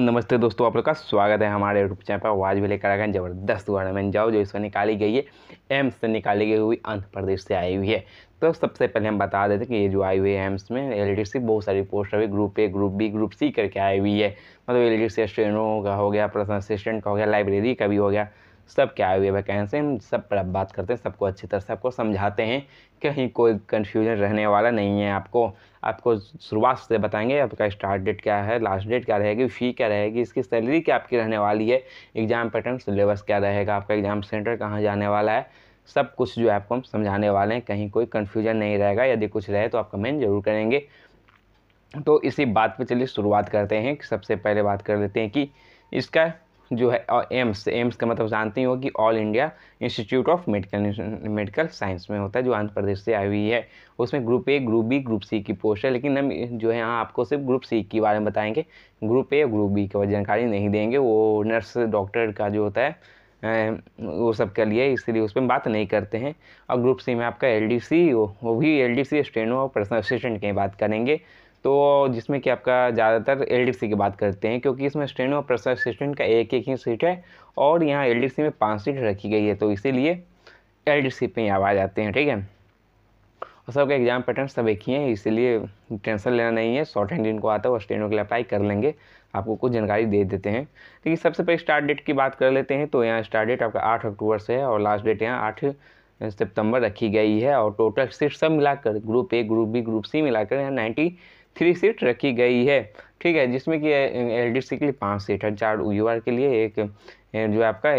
नमस्ते दोस्तों, आप लोग का स्वागत है हमारे यूट्यूब चैनल पर। आज भी लेकर आ गए ज़बरदस्त गवर्नमेंट जॉब जो इसमें निकाली गई है, एम्स से निकाली गई हुई, आंध्र प्रदेश से आई हुई है। तो सबसे पहले हम बता देते कि ये जो आई हुई है एम्स में एलडीसी बहुत सारी पोस्ट अभी group A, group B, group C करके आई हुई है। मतलब एलडीसी स्टेनो का हो गया, पर्सनल असिस्टेंट का हो गया, लाइब्रेरी का भी हो गया, सब क्या आई हुई है वैकेंसी। हम सब पर अब बात करते हैं, सबको अच्छी तरह से आपको समझाते हैं, कहीं कोई कन्फ्यूजन रहने वाला नहीं है। आपको शुरुआत से बताएंगे आपका स्टार्ट डेट क्या है, लास्ट डेट क्या रहेगी, फ़ी क्या रहेगी, इसकी सैलरी क्या आपकी रहने वाली है, एग्ज़ाम पैटर्न, सिलेबस क्या रहेगा, आपका एग्ज़ाम सेंटर कहाँ जाने वाला है, सब कुछ जो है आपको हम समझाने वाले हैं। कहीं कोई कन्फ्यूजन नहीं रहेगा। यदि कुछ रहे तो आप कमेंट जरूर करेंगे। तो इसी बात पे चलिए शुरुआत करते हैं। सबसे पहले बात कर लेते हैं कि इसका जो है एम्स का मतलब जानते ही हो कि all India institute of medical science में होता है, जो आंध्र प्रदेश से आई हुई है। उसमें group A, group B, group C की पोस्ट है, लेकिन हम जो है यहाँ आपको सिर्फ ग्रुप सी के बारे में बताएंगे। ग्रुप ए और ग्रुप बी की जानकारी नहीं देंगे, वो नर्स डॉक्टर का जो होता है वो सब के लिए, इसलिए उस पर बात नहीं करते हैं। और ग्रुप सी में आपका एलडीसी, वो भी एलडीसी स्टेनो और पर्सनल असिस्टेंट की बात करेंगे। तो जिसमें कि आपका ज़्यादातर एलडीसी की बात करते हैं, क्योंकि इसमें स्टेनो और पर्सनल असिस्टेंट का एक ही सीट है और यहाँ एलडीसी में 5 सीट रखी गई है, तो इसीलिए एलडीसी पे यहाँ आ जाते हैं। ठीक है, और सबका एग्जाम पैटर्न सब एक ही है, इसीलिए टेंशन लेना नहीं है। शॉर्ट हैंड जिनको आता है वो स्टेनो के लिए अप्लाई कर लेंगे, आपको कुछ जानकारी दे देते हैं। लेकिन सबसे पहले स्टार्ट डेट की बात कर लेते हैं। तो यहाँ स्टार्ट डेट आपका 8 अक्टूबर से है और लास्ट डेट यहाँ 8 सितंबर रखी गई है। और टोटल सीट सब मिलाकर group A, group B, group C मिलाकर यहाँ 93 सीट रखी गई है। ठीक है, जिसमें कि एलडीसी के लिए 5 सीट है, 4 यूआर के लिए, एक जो आपका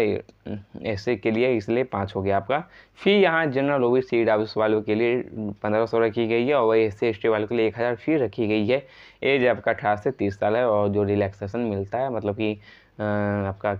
एसए के लिए, इसलिए 5 हो गया आपका। फी यहाँ जनरल ओबीसी डब्ल्यूएस वालों के लिए 1500 रखी गई है और वही एससी एसटी वालों के लिए 1000 फी रखी गई है। एज आपका 18 से 30 साल है और जो रिलैक्सेशन मिलता है, मतलब कि आपका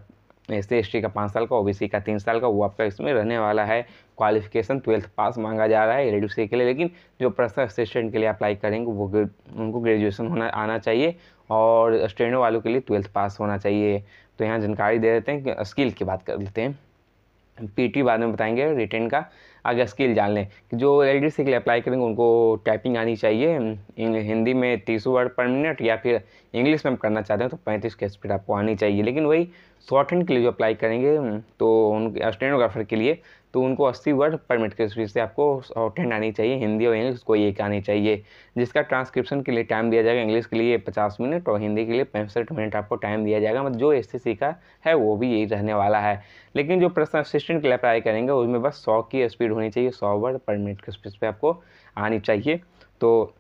एससी एसटी का 5 साल का, ओबीसी का 3 साल का, वो आपका इसमें रहने वाला है। क्वालिफिकेशन 12th पास मांगा जा रहा है एलडीसी के लिए, लेकिन जो पर्सनल असिस्टेंट के लिए अप्लाई करेंगे वो उनको ग्रेजुएशन आना चाहिए और स्टेनो वालों के लिए 12th पास होना चाहिए। तो यहाँ जानकारी दे देते हैं कि स्किल की बात कर लेते हैं। पीटी बाद में बताएंगे रिटेन का। आगे स्किल जान लें कि जो एलडीसी के लिए अप्लाई करेंगे उनको टाइपिंग आनी चाहिए हिंदी में 30 वर्ड पर मिनट, या फिर इंग्लिश में करना चाहते हैं तो 35 की स्पीड आपको आनी चाहिए। लेकिन वही शॉर्ट हैंड के लिए जो अप्लाई करेंगे तो उनके स्टेनोग्राफर के लिए तो उनको 80 वर्ड पर मिनट की स्पीड से आपको शॉर्ट हैंड आनी चाहिए। हिंदी और इंग्लिश कोई एक आनी चाहिए। जिसका ट्रांसक्रिप्शन के लिए टाइम दिया जाएगा, इंग्लिश के लिए 50 मिनट और हिंदी के लिए 65 मिनट आपको टाइम दिया जाएगा। मतलब जो एसएससी का है वो भी यही रहने वाला है। लेकिन जो पर्सनल असिस्टेंट के लिए अप्लाई करेंगे उसमें बस 100 की स्पीड होनी चाहिए, 100 वर्ड पर मिनट की स्पीड पे आपको आनी चाहिए। तो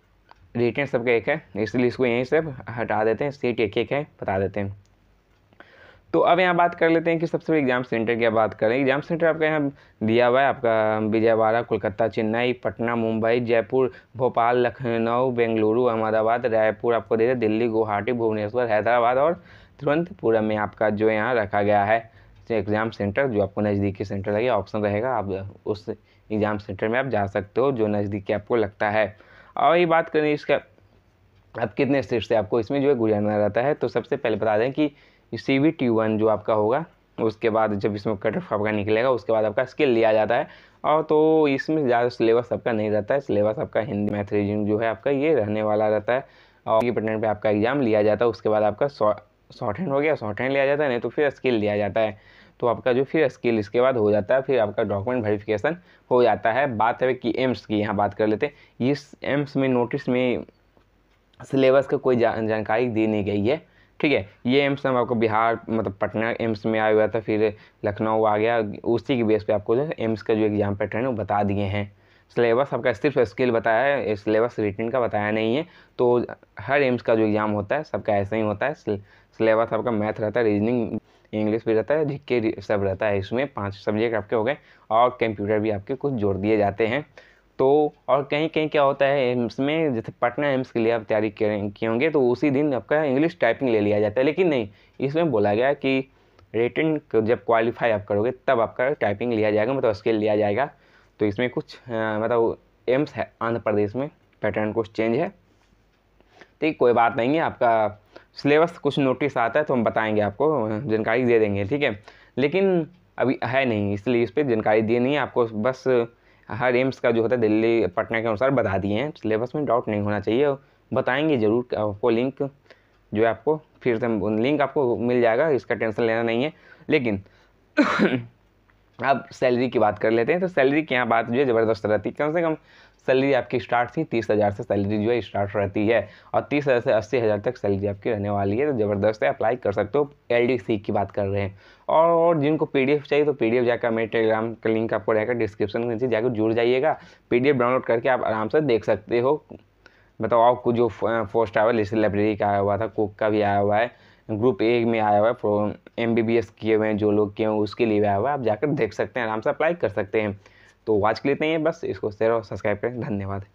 रिटेन सबका एक है, इसलिए इसको यहीं से हटा देते हैं। सीट एक एक है, बता देते हैं। तो अब यहाँ बात कर लेते हैं कि सबसे एग्जाम सेंटर की बात करें। एग्जाम सेंटर आपका यहाँ दिया हुआ है, आपका विजयवाड़ा, कोलकाता, चेन्नई, पटना, मुंबई, जयपुर, भोपाल, लखनऊ, बेंगलुरु, अहमदाबाद, रायपुर आपको दे दिल्ली, गुवाहाटी, भुवनेश्वर, हैदराबाद और तिरुवनंतपुरम में आपका जो यहाँ रखा गया है एग्ज़ाम सेंटर। जो आपको नज़दीकी सेंटर लगेगा, ऑप्शन रहेगा, आप उस एग्ज़ाम सेंटर में आप जा सकते हो जो नज़दीकी आपको लगता है। और ये बात करें इसका अब कितने सीट से आपको इसमें जो है गुजरना रहता है, तो सबसे पहले बता दें कि CBT1 जो आपका होगा, उसके बाद जब इसमें कट ऑफ आपका निकलेगा उसके बाद आपका स्किल लिया जाता है। और तो इसमें ज़्यादा सिलेबस आपका नहीं रहता है। सिलेबस आपका हिंदी, मैथ, रीजनिंग जो है आपका ये रहने वाला रहता है और ये पैटर्न पे आपका एग्जाम लिया जाता है। उसके बाद आपका शॉर्ट हैंड हो गया, शॉर्ट हैंड लिया जाता है, नहीं तो फिर स्किल लिया जाता है। तो आपका जो फिर स्किल इसके बाद हो जाता है, फिर आपका डॉक्यूमेंट वेरिफिकेशन हो जाता है। बात है कि एम्स की यहाँ बात कर लेते हैं। इस एम्स में नोटिस में सिलेबस का कोई जानकारी दी नहीं गई है। ठीक है, ये एम्स हम आपको बिहार मतलब पटना एम्स में आया हुआ था, फिर लखनऊ आ गया, उसी के बेस पे आपको जो एम्स का जो एग्ज़ाम पैटर्न है वो बता दिए हैं। सिलेबस आपका सिर्फ स्किल बताया है, सिलेबस रिटन का बताया नहीं है। तो हर एम्स का जो एग्ज़ाम होता है सबका ऐसा ही होता है। सिलेबस आपका मैथ रहता है, रीजनिंग, इंग्लिश भी रहता है, जीके सब रहता है। इसमें 5 सब्जेक्ट आपके हो गए और कंप्यूटर भी आपके कुछ जोड़ दिए जाते हैं। तो और कहीं कहीं क्या होता है एम्स में, जैसे पटना एम्स के लिए आप तैयारी किए होंगे तो उसी दिन आपका इंग्लिश टाइपिंग ले लिया जाता है। लेकिन नहीं, इसमें बोला गया कि रिटन जब क्वालिफाई आप करोगे तब आपका टाइपिंग लिया जाएगा, मतलब स्किल लिया जाएगा। तो इसमें कुछ मतलब एम्स है आंध्र प्रदेश में पैटर्न कुछ चेंज है। ठीक, कोई बात नहीं है। आपका सिलेबस कुछ नोटिस आता है तो हम बताएंगे, आपको जानकारी दे देंगे। ठीक है, लेकिन अभी है नहीं, इसलिए इस पर जानकारी दी नहीं है आपको। बस हर एम्स का जो होता है दिल्ली, पटना के अनुसार बता दिए हैं। सिलेबस में डाउट नहीं होना चाहिए, बताएंगे ज़रूर। आपको लिंक जो है आपको फिर से लिंक आपको मिल जाएगा, इसका टेंशन लेना नहीं है। लेकिन अब सैलरी की बात कर लेते हैं। तो सैलरी की यहाँ बात जो है ज़बरदस्त रहती है। कम से कम सैलरी आपकी स्टार्ट थी 30,000 से सैलरी जो है स्टार्ट रहती है, और 30,000 से 80,000 तक सैलरी आपकी रहने वाली है। तो ज़बरदस्त है, अप्लाई कर सकते हो। LDC की बात कर रहे हैं। और जिनको PDF चाहिए तो PDF जाकर मेरे टेलीग्राम का लिंक आपको रहेगा डिस्क्रिप्शन में, नीचे जाकर जुड़ जाइएगा। PDF डाउनलोड करके आप आराम से देख सकते हो। बताओ आपको जो पोस्ट आया हुआ है, जैसे लाइब्रेरी का आया हुआ था, कुक का भी आया हुआ है, ग्रुप A में आया हुआ है, MBBS किए हुए हैं जो लोग किए हुए उसके लिए भी आया हुआ है। आप जाकर देख सकते हैं, आराम से अप्लाई कर सकते हैं। तो आज के लिए इतना ही है, बस इसको शेयर और सब्सक्राइब करें। धन्यवाद।